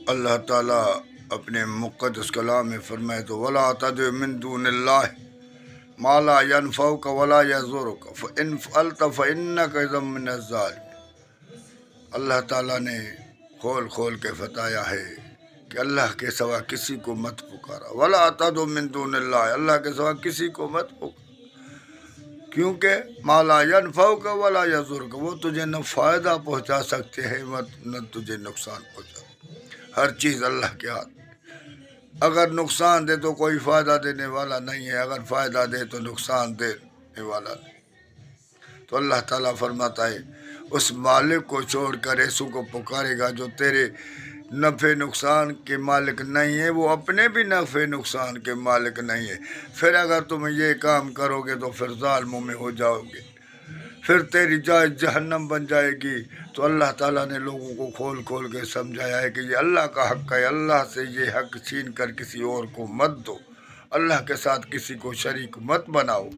اللہ تعالیٰ اپنے مقدس کلام میں فرمائے تو وَلَا تَدْعُ مِن دُونِ اللَّهِ مَا لَا يَنفَعُكَ وَلَا يَضُرُّكَ فَإِنْ فَعَلْتَ فَإِنَّكَ إِذًا مِنَ الظَّالِمِينَ۔ اللہ تعالیٰ نے کھول کھول کے بتایا ہے کہ اللہ کے سوا کسی کو مت پکارا، وَلَا تَدْعُ مِن دُونِ اللَّهِ، اللہ کے سوا کسی کو مت پکارا، کیونکہ مَا لَا يَنفَعُكَ وَلَا يَضُرُّكَ، وہ تجھے نہ فائدہ پہنچا سکتے ہیں نہ تجھے نقصان پہنچا۔ ہر چیز اللہ کے ہاتھ میں، اگر نقصان دے تو کوئی فائدہ دینے والا نہیں ہے، اگر فائدہ دے تو نقصان دینے والا نہیں۔ تو اللہ تعالیٰ فرماتا ہے اس مالک کو چھوڑ کر ایسو کو پکارے گا جو تیرے نفع نقصان کے مالک نہیں ہے، وہ اپنے بھی نفع نقصان کے مالک نہیں ہے۔ پھر اگر تم یہ کام کرو گے تو پھر ظالموں میں ہو جاؤ گے، پھر تیری جائے جہنم بن جائے گی۔ تو اللہ تعالیٰ نے لوگوں کو کھول کھول کے سمجھایا ہے کہ یہ اللہ کا حق ہے، اللہ سے یہ حق چھین کر کسی اور کو مت دو، اللہ کے ساتھ کسی کو شریک مت بناؤ۔